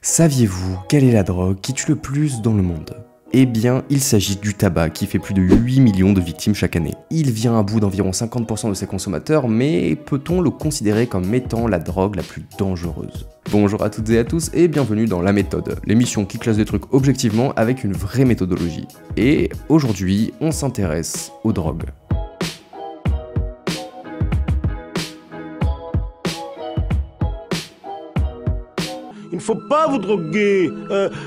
Saviez-vous quelle est la drogue qui tue le plus dans le monde? Eh bien, il s'agit du tabac qui fait plus de 8 millions de victimes chaque année. Il vient à bout d'environ 50% de ses consommateurs, mais peut-on le considérer comme étant la drogue la plus dangereuse? Bonjour à toutes et à tous et bienvenue dans La Méthode, l'émission qui classe des trucs objectivement avec une vraie méthodologie. Et aujourd'hui, on s'intéresse aux drogues. Il ne faut pas vous droguer.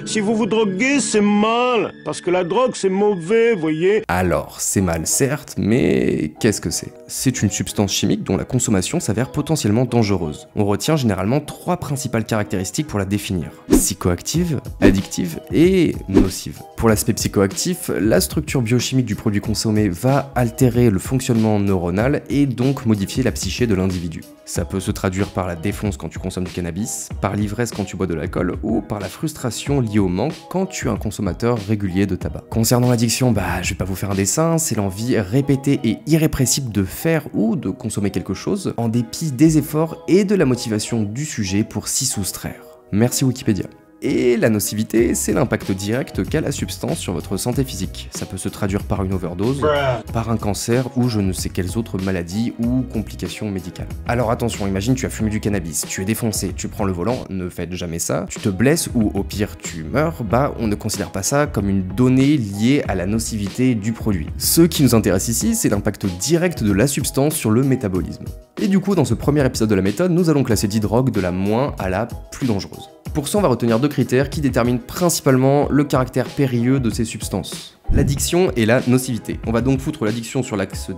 Si vous vous droguez, c'est mal. Parce que la drogue, c'est mauvais, voyez. Alors, c'est mal certes, mais qu'est-ce que c'est? C'est une substance chimique dont la consommation s'avère potentiellement dangereuse. On retient généralement trois principales caractéristiques pour la définir. Psychoactive, addictive et nocive. Pour l'aspect psychoactif, la structure biochimique du produit consommé va altérer le fonctionnement neuronal et donc modifier la psyché de l'individu. Ça peut se traduire par la défonce quand tu consommes du cannabis, par l'ivresse quand tu bois de l'alcool ou par la frustration liée au manque quand tu es un consommateur régulier de tabac. Concernant l'addiction, je vais pas vous faire un dessin, c'est l'envie répétée et irrépressible de faire ou de consommer quelque chose en dépit des efforts et de la motivation du sujet pour s'y soustraire. Merci Wikipédia. Et la nocivité, c'est l'impact direct qu'a la substance sur votre santé physique. Ça peut se traduire par une overdose, par un cancer ou je ne sais quelles autres maladies ou complications médicales. Alors attention, imagine tu as fumé du cannabis, tu es défoncé, tu prends le volant, ne faites jamais ça, tu te blesses ou au pire tu meurs, on ne considère pas ça comme une donnée liée à la nocivité du produit. Ce qui nous intéresse ici, c'est l'impact direct de la substance sur le métabolisme. Et du coup, dans ce premier épisode de la méthode, nous allons classer 10 drogues de la moins à la plus dangereuse. Pour ça, on va retenir deux critères qui déterminent principalement le caractère périlleux de ces substances. L'addiction et la nocivité. On va donc foutre l'addiction sur l'axe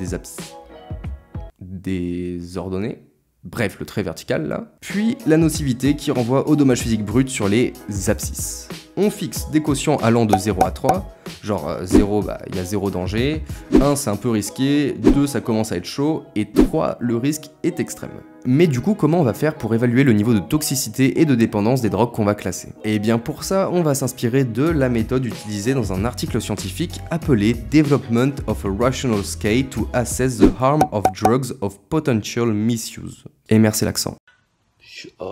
des ordonnées. Bref, le trait vertical là. Puis la nocivité qui renvoie au dommage physique brut sur les abscisses. On fixe des quotients allant de 0 à 3. Genre 0, il y a 0 danger. 1, c'est un peu risqué. 2, ça commence à être chaud. Et 3, le risque est extrême. Mais du coup, comment on va faire pour évaluer le niveau de toxicité et de dépendance des drogues qu'on va classer? Et bien pour ça, on va s'inspirer de la méthode utilisée dans un article scientifique appelé Development of a Rational Scale to Assess the Harm of Drugs of Potential Misuse. Et merci l'accent.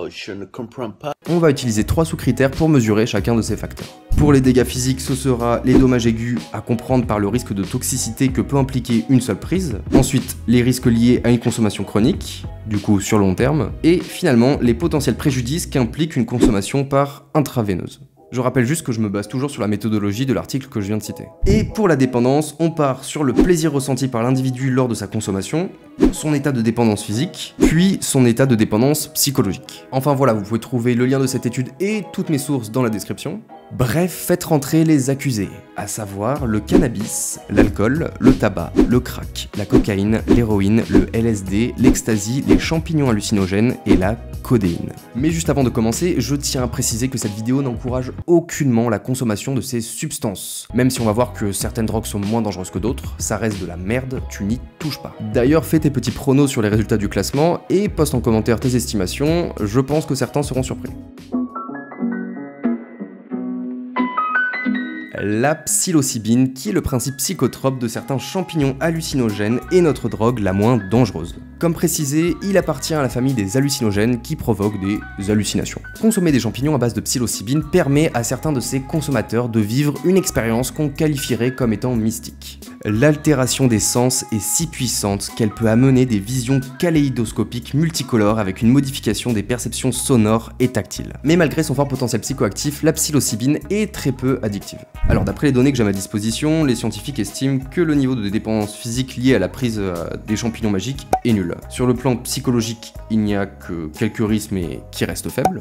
Je ne comprends pas. On va utiliser 3 sous-critères pour mesurer chacun de ces facteurs. Pour les dégâts physiques, ce sera les dommages aigus à comprendre par le risque de toxicité que peut impliquer une seule prise. Ensuite, les risques liés à une consommation chronique, du coup sur long terme. Et finalement, les potentiels préjudices qu'implique une consommation par intraveineuse. Je rappelle juste que je me base toujours sur la méthodologie de l'article que je viens de citer. Et pour la dépendance, on part sur le plaisir ressenti par l'individu lors de sa consommation, son état de dépendance physique, puis son état de dépendance psychologique. Enfin voilà, vous pouvez trouver le lien de cette étude et toutes mes sources dans la description. Bref, faites rentrer les accusés, à savoir le cannabis, l'alcool, le tabac, le crack, la cocaïne, l'héroïne, le LSD, l'ecstasy, les champignons hallucinogènes et la codéine. Mais juste avant de commencer, je tiens à préciser que cette vidéo n'encourage aucunement la consommation de ces substances. Même si on va voir que certaines drogues sont moins dangereuses que d'autres, ça reste de la merde, tu n'y touches pas. D'ailleurs, fais tes petits pronos sur les résultats du classement et poste en commentaire tes estimations, je pense que certains seront surpris. La psilocybine, qui est le principe psychotrope de certains champignons hallucinogènes, est notre drogue la moins dangereuse. Comme précisé, il appartient à la famille des hallucinogènes qui provoquent des hallucinations. Consommer des champignons à base de psilocybine permet à certains de ses consommateurs de vivre une expérience qu'on qualifierait comme étant mystique. L'altération des sens est si puissante qu'elle peut amener des visions kaléidoscopiques multicolores avec une modification des perceptions sonores et tactiles. Mais malgré son fort potentiel psychoactif, la psilocybine est très peu addictive. Alors d'après les données que j'ai à ma disposition, les scientifiques estiment que le niveau de dépendance physique lié à la prise des champignons magiques est nul. Sur le plan psychologique, il n'y a que quelques risques mais qui restent faibles.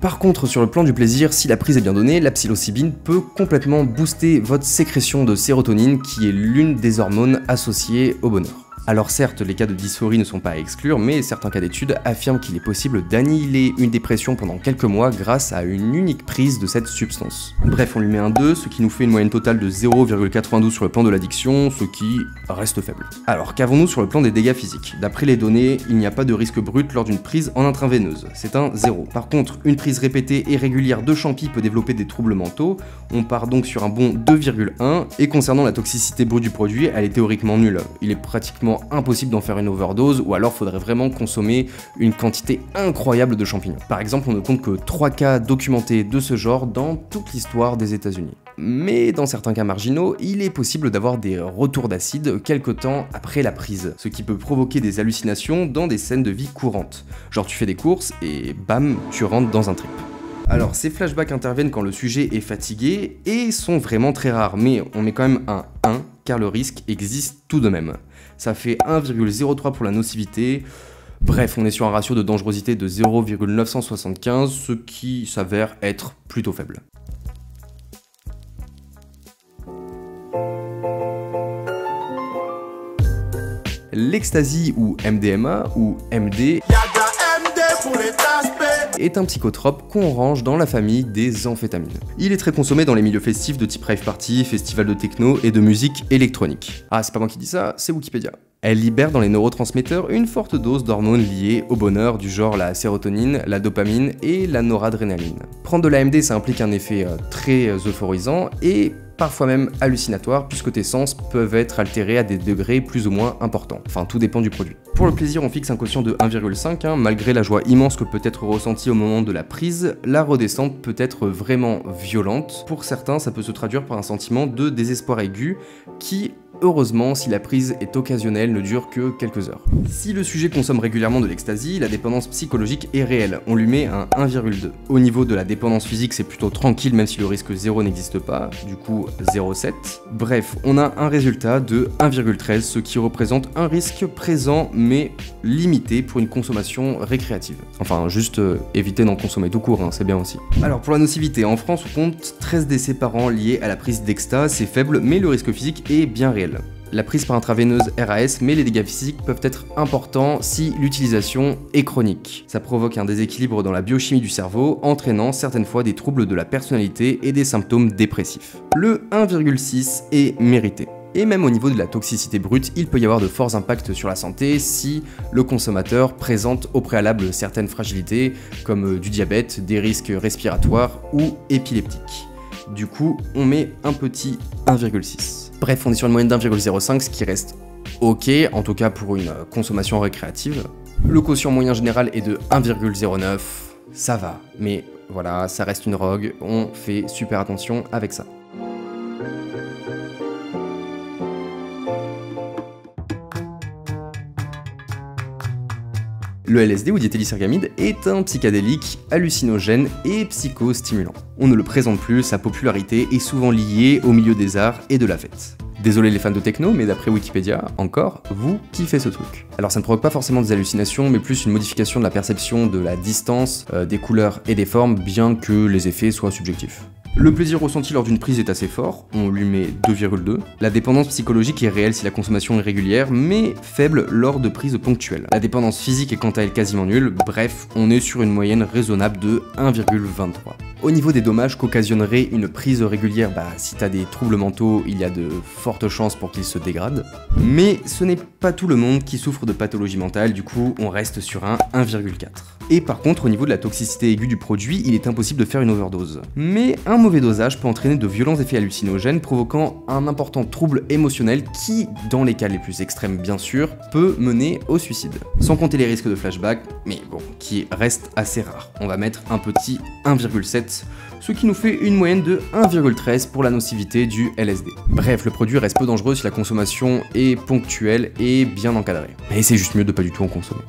Par contre, sur le plan du plaisir, si la prise est bien donnée, la psilocybine peut complètement booster votre sécrétion de sérotonine qui est l'une des hormones associées au bonheur. Alors certes, les cas de dysphorie ne sont pas à exclure, mais certains cas d'études affirment qu'il est possible d'annihiler une dépression pendant quelques mois grâce à une unique prise de cette substance. Bref, on lui met un 2, ce qui nous fait une moyenne totale de 0,92 sur le plan de l'addiction, ce qui reste faible. Alors, qu'avons-nous sur le plan des dégâts physiques? D'après les données, il n'y a pas de risque brut lors d'une prise en intraveineuse, c'est un 0. Par contre, une prise répétée et régulière de champi peut développer des troubles mentaux, on part donc sur un bon 2,1, et concernant la toxicité brute du produit, elle est théoriquement nulle. Il est pratiquement quasiment impossible d'en faire une overdose, ou alors faudrait vraiment consommer une quantité incroyable de champignons. Par exemple, on ne compte que 3 cas documentés de ce genre dans toute l'histoire des États-Unis. Mais dans certains cas marginaux, il est possible d'avoir des retours d'acide quelque temps après la prise, ce qui peut provoquer des hallucinations dans des scènes de vie courantes. Genre tu fais des courses et bam, tu rentres dans un trip. Alors ces flashbacks interviennent quand le sujet est fatigué et sont vraiment très rares, mais on met quand même un 1 car le risque existe tout de même. Ça fait 1,03 pour la nocivité. Bref, on est sur un ratio de dangerosité de 0,975, ce qui s'avère être plutôt faible. L'ecstasy ou MDMA ou MD est un psychotrope qu'on range dans la famille des amphétamines. Il est très consommé dans les milieux festifs de type rave party, festival de techno et de musique électronique. Ah, c'est pas moi qui dis ça, c'est Wikipédia. Elle libère dans les neurotransmetteurs une forte dose d'hormones liées au bonheur du genre la sérotonine, la dopamine et la noradrénaline. Prendre de la MD, ça implique un effet très euphorisant et parfois même hallucinatoire puisque tes sens peuvent être altérés à des degrés plus ou moins importants. Enfin, tout dépend du produit. Pour le plaisir, on fixe un quotient de 1,5, malgré la joie immense que peut être ressentie au moment de la prise, la redescente peut être vraiment violente. Pour certains, ça peut se traduire par un sentiment de désespoir aigu qui, heureusement, si la prise est occasionnelle, ne dure que quelques heures. Si le sujet consomme régulièrement de l'ecstasy, la dépendance psychologique est réelle, on lui met un 1,2. Au niveau de la dépendance physique, c'est plutôt tranquille même si le risque 0 n'existe pas, du coup 0,7. Bref, on a un résultat de 1,13, ce qui représente un risque présent mais limité pour une consommation récréative. Enfin, juste éviter d'en consommer tout court, hein, c'est bien aussi. Alors pour la nocivité, en France on compte 13 décès par an liés à la prise d'exta, c'est faible mais le risque physique est bien réel. La prise par intraveineuse RAS, mais les dégâts physiques peuvent être importants si l'utilisation est chronique. Ça provoque un déséquilibre dans la biochimie du cerveau, entraînant certaines fois des troubles de la personnalité et des symptômes dépressifs. Le 1,6 est mérité. Et même au niveau de la toxicité brute, il peut y avoir de forts impacts sur la santé si le consommateur présente au préalable certaines fragilités, comme du diabète, des risques respiratoires ou épileptiques. Du coup, on met un petit 1,6. Bref, on est sur une moyenne d'1,05, ce qui reste ok, en tout cas pour une consommation récréative. Le quotient moyen général est de 1,09, ça va, mais voilà, ça reste une rogue, on fait super attention avec ça. Le LSD ou diéthylissergamide est un psychédélique hallucinogène et psychostimulant. On ne le présente plus, sa popularité est souvent liée au milieu des arts et de la fête. Désolé les fans de techno, mais d'après Wikipédia, encore, vous kiffez ce truc. Alors ça ne provoque pas forcément des hallucinations, mais plus une modification de la perception de la distance, des couleurs et des formes, bien que les effets soient subjectifs. Le plaisir ressenti lors d'une prise est assez fort, on lui met 2,2. La dépendance psychologique est réelle si la consommation est régulière, mais faible lors de prises ponctuelles. La dépendance physique est quant à elle quasiment nulle, bref, on est sur une moyenne raisonnable de 1,23. Au niveau des dommages qu'occasionnerait une prise régulière, si t'as des troubles mentaux, il y a de fortes chances pour qu'ils se dégradent. Mais ce n'est pas tout le monde qui souffre de pathologie mentale, du coup on reste sur un 1,4. Et par contre, au niveau de la toxicité aiguë du produit, il est impossible de faire une overdose. Mais un mauvais dosage peut entraîner de violents effets hallucinogènes, provoquant un important trouble émotionnel qui, dans les cas les plus extrêmes bien sûr, peut mener au suicide. Sans compter les risques de flashback, mais bon, qui restent assez rares. On va mettre un petit 1,7, ce qui nous fait une moyenne de 1,13 pour la nocivité du LSD. Bref, le produit reste peu dangereux si la consommation est ponctuelle et bien encadrée. Mais c'est juste mieux de pas du tout en consommer.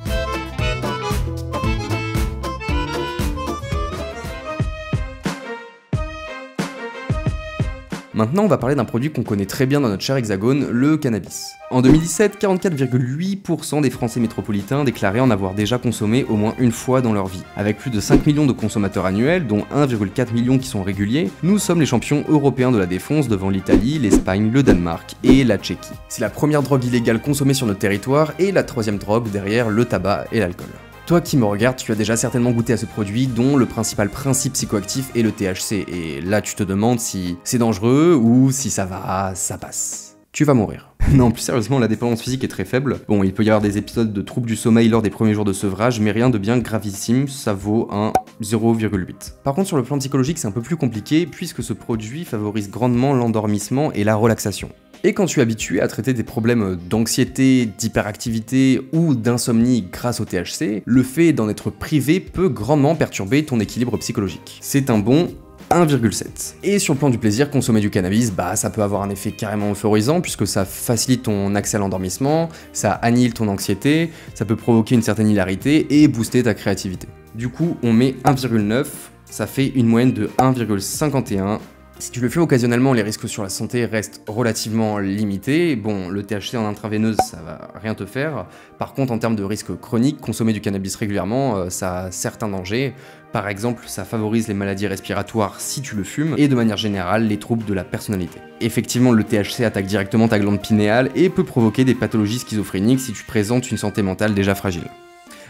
Maintenant, on va parler d'un produit qu'on connaît très bien dans notre cher hexagone, le cannabis. En 2017, 44,8% des Français métropolitains déclaraient en avoir déjà consommé au moins une fois dans leur vie. Avec plus de 5 millions de consommateurs annuels, dont 1,4 million qui sont réguliers, nous sommes les champions européens de la défonce devant l'Italie, l'Espagne, le Danemark et la Tchéquie. C'est la première drogue illégale consommée sur notre territoire et la troisième drogue derrière le tabac et l'alcool. Toi qui me regardes, tu as déjà certainement goûté à ce produit dont le principal principe psychoactif est le THC, et là tu te demandes si c'est dangereux ou si ça va, ça passe. Tu vas mourir. Non, plus sérieusement, la dépendance physique est très faible. Bon, il peut y avoir des épisodes de troubles du sommeil lors des premiers jours de sevrage, mais rien de bien gravissime, ça vaut un 0,8. Par contre, sur le plan psychologique, c'est un peu plus compliqué, puisque ce produit favorise grandement l'endormissement et la relaxation. Et quand tu es habitué à traiter des problèmes d'anxiété, d'hyperactivité ou d'insomnie grâce au THC, le fait d'en être privé peut grandement perturber ton équilibre psychologique. C'est un bon 1,7. Et sur le plan du plaisir, consommer du cannabis, ça peut avoir un effet carrément euphorisant puisque ça facilite ton accès à l'endormissement, ça annihile ton anxiété, ça peut provoquer une certaine hilarité et booster ta créativité. Du coup, on met 1,9, ça fait une moyenne de 1,51. Si tu le fais occasionnellement, les risques sur la santé restent relativement limités. Bon, le THC en intraveineuse, ça va rien te faire. Par contre, en termes de risques chroniques, consommer du cannabis régulièrement, ça a certains dangers. Par exemple, ça favorise les maladies respiratoires si tu le fumes, et de manière générale, les troubles de la personnalité. Effectivement, le THC attaque directement ta glande pinéale et peut provoquer des pathologies schizophréniques si tu présentes une santé mentale déjà fragile.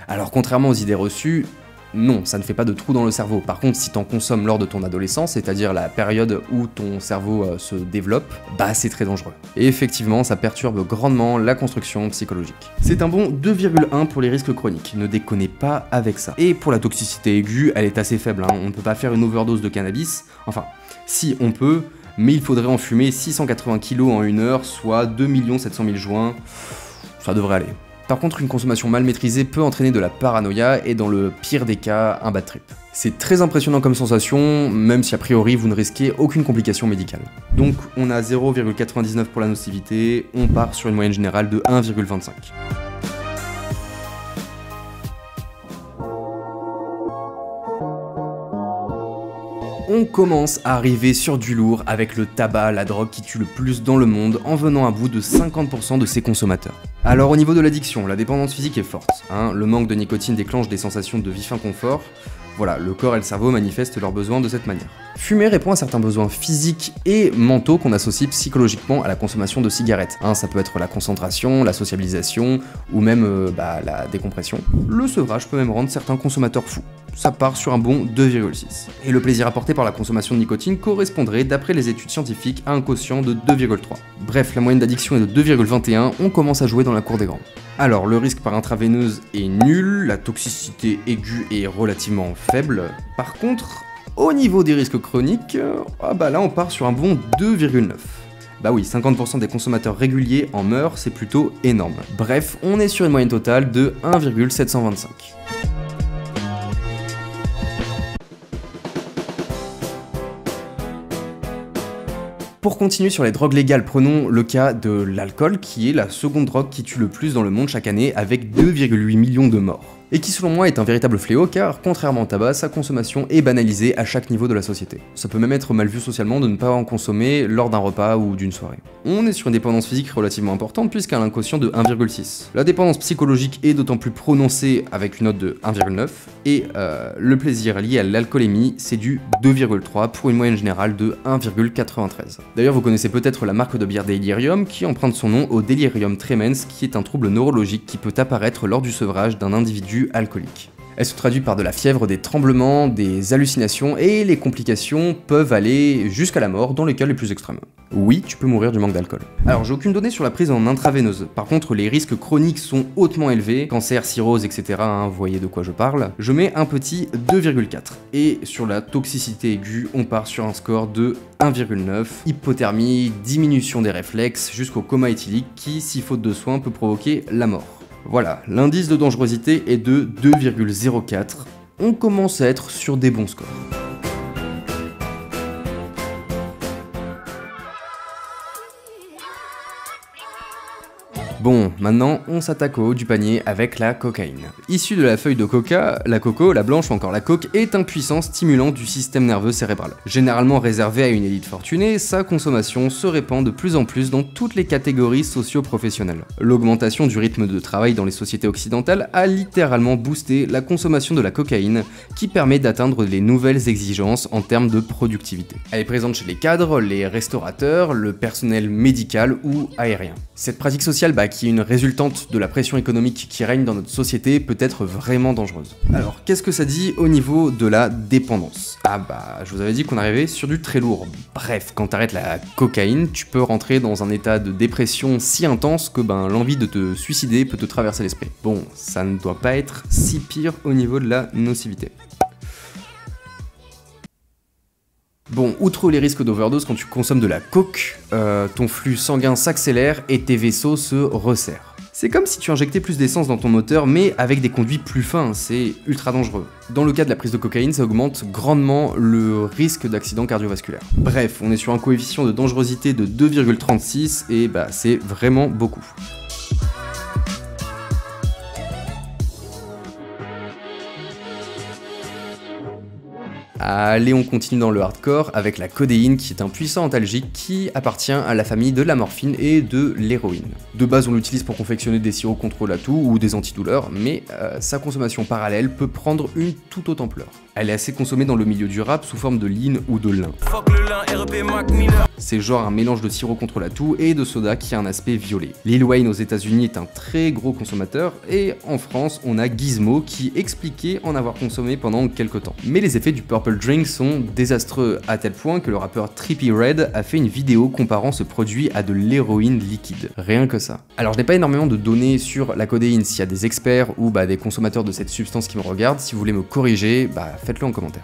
Alors, contrairement aux idées reçues, non, ça ne fait pas de trou dans le cerveau. Par contre, si t'en consommes lors de ton adolescence, c'est-à-dire la période où ton cerveau se développe, c'est très dangereux. Et effectivement, ça perturbe grandement la construction psychologique. C'est un bon 2,1 pour les risques chroniques, ne déconnez pas avec ça. Et pour la toxicité aiguë, elle est assez faible, on ne peut pas faire une overdose de cannabis, enfin, si on peut, mais il faudrait en fumer 680 kg en 1 heure, soit 2 700 000 joints, ça devrait aller. Par contre, une consommation mal maîtrisée peut entraîner de la paranoïa et dans le pire des cas, un bad trip. C'est très impressionnant comme sensation, même si a priori vous ne risquez aucune complication médicale. Donc on a 0,99 pour la nocivité, on part sur une moyenne générale de 1,25. On commence à arriver sur du lourd avec le tabac, la drogue qui tue le plus dans le monde, en venant à bout de 50% de ses consommateurs. Alors au niveau de l'addiction, la dépendance physique est forte. Le manque de nicotine déclenche des sensations de vif inconfort. Voilà, le corps et le cerveau manifestent leurs besoins de cette manière. Fumer répond à certains besoins physiques et mentaux qu'on associe psychologiquement à la consommation de cigarettes. Ça peut être la concentration, la sociabilisation ou même la décompression. Le sevrage peut même rendre certains consommateurs fous. Ça part sur un bon 2,6. Et le plaisir apporté par la consommation de nicotine correspondrait, d'après les études scientifiques, à un quotient de 2,3. Bref, la moyenne d'addiction est de 2,21, on commence à jouer dans la cour des grands. Alors, le risque par intraveineuse est nul, la toxicité aiguë est relativement faible. Par contre, au niveau des risques chroniques, là on part sur un bon 2,9. Bah oui, 50% des consommateurs réguliers en meurent, c'est plutôt énorme. Bref, on est sur une moyenne totale de 1,725. Pour continuer sur les drogues légales, prenons le cas de l'alcool, qui est la seconde drogue qui tue le plus dans le monde chaque année, avec 2,8 millions de morts. Et qui selon moi est un véritable fléau car, contrairement au tabac, sa consommation est banalisée à chaque niveau de la société. Ça peut même être mal vu socialement de ne pas en consommer lors d'un repas ou d'une soirée. On est sur une dépendance physique relativement importante puisqu'elle a un quotient de 1,6. La dépendance psychologique est d'autant plus prononcée avec une note de 1,9 et le plaisir lié à l'alcoolémie c'est du 2,3 pour une moyenne générale de 1,93. D'ailleurs vous connaissez peut-être la marque de bière Delirium qui emprunte son nom au Delirium tremens qui est un trouble neurologique qui peut apparaître lors du sevrage d'un individu alcoolique. Elle se traduit par de la fièvre, des tremblements, des hallucinations et les complications peuvent aller jusqu'à la mort dans les cas les plus extrêmes. Oui, tu peux mourir du manque d'alcool. Alors j'ai aucune donnée sur la prise en intraveineuse, par contre les risques chroniques sont hautement élevés, cancer, cirrhose, etc. Vous voyez de quoi je parle. Je mets un petit 2,4. Et sur la toxicité aiguë, on part sur un score de 1,9, hypothermie, diminution des réflexes, jusqu'au coma éthylique qui, si faute de soins, peut provoquer la mort. Voilà, l'indice de dangerosité est de 2,04. On commence à être sur des bons scores. Bon, maintenant on s'attaque au haut du panier avec la cocaïne. Issue de la feuille de coca, la coco, la blanche ou encore la coke est un puissant stimulant du système nerveux cérébral. Généralement réservé à une élite fortunée, sa consommation se répand de plus en plus dans toutes les catégories socio-professionnelles. L'augmentation du rythme de travail dans les sociétés occidentales a littéralement boosté la consommation de la cocaïne qui permet d'atteindre les nouvelles exigences en termes de productivité. Elle est présente chez les cadres, les restaurateurs, le personnel médical ou aérien. Cette pratique sociale qui est une résultante de la pression économique qui règne dans notre société peut être vraiment dangereuse. Alors, qu'est-ce que ça dit au niveau de la dépendance? Je vous avais dit qu'on arrivait sur du très lourd. Bref, quand t'arrêtes la cocaïne, tu peux rentrer dans un état de dépression si intense que l'envie de te suicider peut te traverser l'esprit. Bon, ça ne doit pas être si pire au niveau de la nocivité. Bon, outre les risques d'overdose, quand tu consommes de la coke, ton flux sanguin s'accélère et tes vaisseaux se resserrent. C'est comme si tu injectais plus d'essence dans ton moteur, mais avec des conduits plus fins, c'est ultra dangereux. Dans le cas de la prise de cocaïne, ça augmente grandement le risque d'accident cardiovasculaire. Bref, on est sur un coefficient de dangerosité de 2,36 et bah c'est vraiment beaucoup. Allez, on continue dans le hardcore avec la codéine qui est un puissant antalgique qui appartient à la famille de la morphine et de l'héroïne. De base, on l'utilise pour confectionner des sirops contre la toux ou des antidouleurs, mais sa consommation parallèle peut prendre une toute autre ampleur. Elle est assez consommée dans le milieu du rap sous forme de lean ou de lin. C'est genre un mélange de sirop contre la toux et de soda qui a un aspect violet. Lil Wayne aux États-Unis est un très gros consommateur et en France, on a Gizmo qui expliquait en avoir consommé pendant quelques temps. Mais les effets du purple drink sont désastreux à tel point que le rappeur Trippie Redd a fait une vidéo comparant ce produit à de l'héroïne liquide. Rien que ça. Alors je n'ai pas énormément de données sur la codéine, s'il y a des experts ou des consommateurs de cette substance qui me regardent, si vous voulez me corriger, faites-le en commentaire.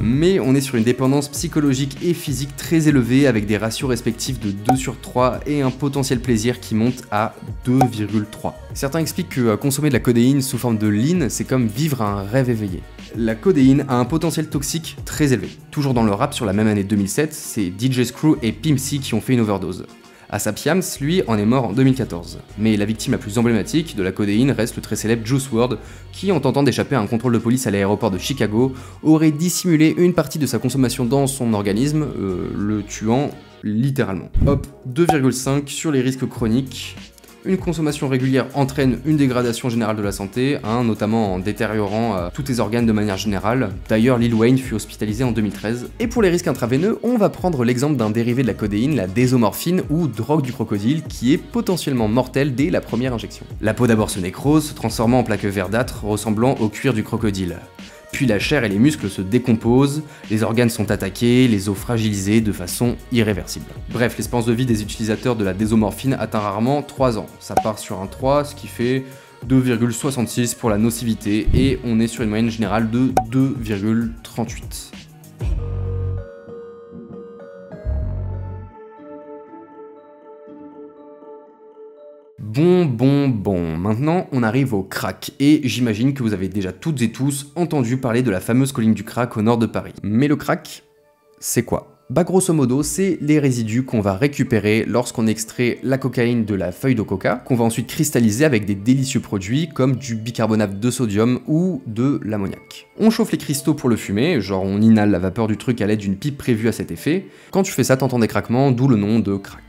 Mais on est sur une dépendance psychologique et physique très élevée avec des ratios respectifs de 2/3 et un potentiel plaisir qui monte à 2,3. Certains expliquent que consommer de la codéine sous forme de lean, c'est comme vivre un rêve éveillé. La codéine a un potentiel toxique très élevé. Toujours dans le rap, sur la même année 2007, c'est DJ Screw et Pimp C qui ont fait une overdose. ASAP Yams, lui, en est mort en 2014. Mais la victime la plus emblématique de la codéine reste le très célèbre Juice WRLD, qui, en tentant d'échapper à un contrôle de police à l'aéroport de Chicago, aurait dissimulé une partie de sa consommation dans son organisme, le tuant littéralement. Hop, 2,5 sur les risques chroniques. Une consommation régulière entraîne une dégradation générale de la santé, notamment en détériorant tous tes organes de manière générale. D'ailleurs, Lil Wayne fut hospitalisé en 2013. Et pour les risques intraveineux, on va prendre l'exemple d'un dérivé de la codéine, la désomorphine ou drogue du crocodile, qui est potentiellement mortelle dès la première injection. La peau d'abord se nécrose, se transformant en plaques verdâtres ressemblant au cuir du crocodile. Puis la chair et les muscles se décomposent, les organes sont attaqués, les os fragilisés de façon irréversible. Bref, l'espérance de vie des utilisateurs de la désomorphine atteint rarement 3 ans. Ça part sur un 3, ce qui fait 2,66 pour la nocivité, et on est sur une moyenne générale de 2,38. Bon, maintenant on arrive au crack, et j'imagine que vous avez déjà toutes et tous entendu parler de la fameuse colline du crack au nord de Paris. Mais le crack, c'est quoi ? Grosso modo, c'est les résidus qu'on va récupérer lorsqu'on extrait la cocaïne de la feuille de coca, qu'on va ensuite cristalliser avec des délicieux produits comme du bicarbonate de sodium ou de l'ammoniac. On chauffe les cristaux pour le fumer, genre on inhale la vapeur du truc à l'aide d'une pipe prévue à cet effet. Quand tu fais ça, t'entends des craquements, d'où le nom de crack.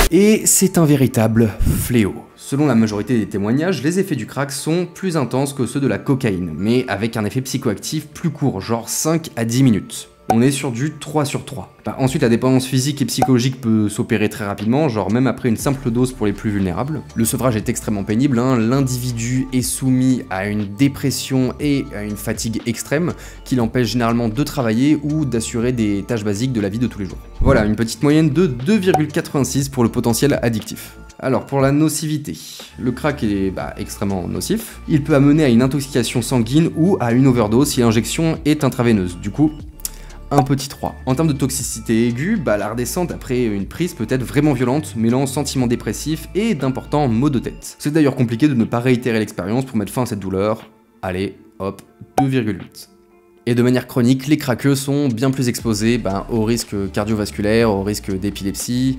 Et c'est un véritable fléau. Selon la majorité des témoignages, les effets du crack sont plus intenses que ceux de la cocaïne, mais avec un effet psychoactif plus court, genre 5 à 10 minutes. On est sur du 3/3. Ensuite, la dépendance physique et psychologique peut s'opérer très rapidement, genre même après une simple dose pour les plus vulnérables. Le sevrage est extrêmement pénible, l'individu est soumis à une dépression et à une fatigue extrême qui l'empêche généralement de travailler ou d'assurer des tâches basiques de la vie de tous les jours. Voilà, une petite moyenne de 2,86 pour le potentiel addictif. Alors pour la nocivité, le crack est extrêmement nocif. Il peut amener à une intoxication sanguine ou à une overdose si l'injection est intraveineuse. Du coup, un petit 3. En termes de toxicité aiguë, la redescente après une prise peut être vraiment violente, mêlant sentiments dépressifs et d'importants maux de tête. C'est d'ailleurs compliqué de ne pas réitérer l'expérience pour mettre fin à cette douleur. Allez, hop, 2,8. Et de manière chronique, les craqueux sont bien plus exposés aux risques cardiovasculaires, aux risques d'épilepsie,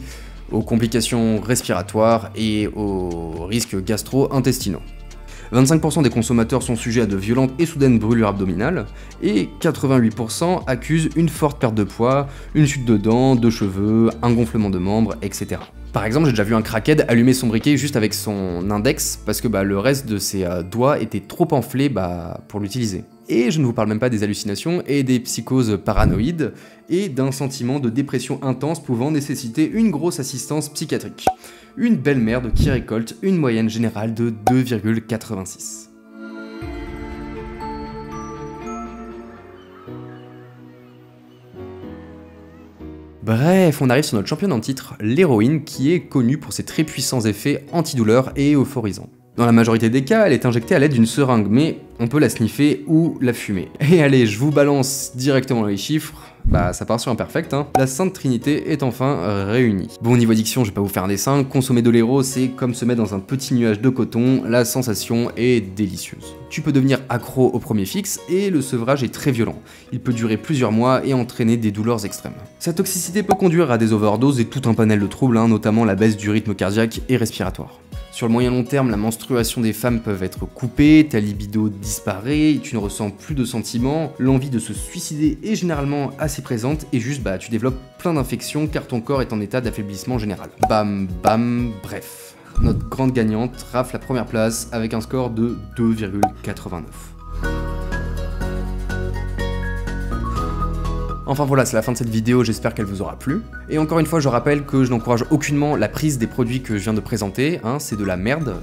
aux complications respiratoires et aux risques gastro-intestinaux. 25% des consommateurs sont sujets à de violentes et soudaines brûlures abdominales, et 88% accusent une forte perte de poids, une chute de dents, de cheveux, un gonflement de membres, etc. Par exemple, j'ai déjà vu un crackhead allumer son briquet juste avec son index, parce que le reste de ses doigts était trop enflé pour l'utiliser. Et je ne vous parle même pas des hallucinations et des psychoses paranoïdes, et d'un sentiment de dépression intense pouvant nécessiter une grosse assistance psychiatrique. Une belle merde qui récolte une moyenne générale de 2,86. Bref, on arrive sur notre championne en titre, l'héroïne, qui est connue pour ses très puissants effets antidouleurs et euphorisants. Dans la majorité des cas, elle est injectée à l'aide d'une seringue, mais on peut la sniffer ou la fumer. Et allez, je vous balance directement les chiffres. Bah ça part sur un perfect, hein. La Sainte Trinité est enfin réunie. Bon, niveau addiction, je vais pas vous faire un dessin, consommer de l'héros, c'est comme se mettre dans un petit nuage de coton, la sensation est délicieuse. Tu peux devenir accro au premier fixe, et le sevrage est très violent. Il peut durer plusieurs mois et entraîner des douleurs extrêmes. Sa toxicité peut conduire à des overdoses et tout un panel de troubles, hein, notamment la baisse du rythme cardiaque et respiratoire. Sur le moyen long terme, la menstruation des femmes peuvent être coupée, ta libido disparaît, tu ne ressens plus de sentiments, l'envie de se suicider est généralement assez présente et juste tu développes plein d'infections car ton corps est en état d'affaiblissement général. Bam bam, bref. Notre grande gagnante rafle la première place avec un score de 2,89. Enfin voilà, c'est la fin de cette vidéo, j'espère qu'elle vous aura plu. Et encore une fois, je rappelle que je n'encourage aucunement la prise des produits que je viens de présenter, hein, c'est de la merde,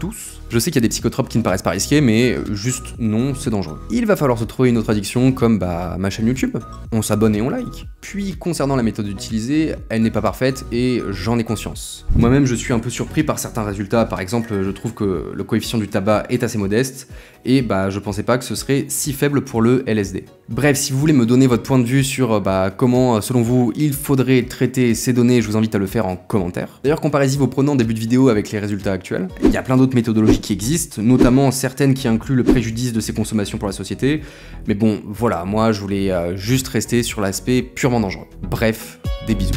tous. Je sais qu'il y a des psychotropes qui ne paraissent pas risqués, mais juste non, c'est dangereux. Il va falloir se trouver une autre addiction comme ma chaîne YouTube. On s'abonne et on like. Puis concernant la méthode utilisée, elle n'est pas parfaite et j'en ai conscience. Moi-même, je suis un peu surpris par certains résultats. Par exemple, je trouve que le coefficient du tabac est assez modeste et je pensais pas que ce serait si faible pour le LSD. Bref, si vous voulez me donner votre point de vue sur comment, selon vous, il faudrait traiter ces données, je vous invite à le faire en commentaire. D'ailleurs, comparez-y vos pronoms en début de vidéo avec les résultats actuels. Il y a plein d'autres méthodologies qui existent, notamment certaines qui incluent le préjudice de ces consommations pour la société. Mais bon, voilà, moi je voulais juste rester sur l'aspect purement dangereux. Bref, des bisous.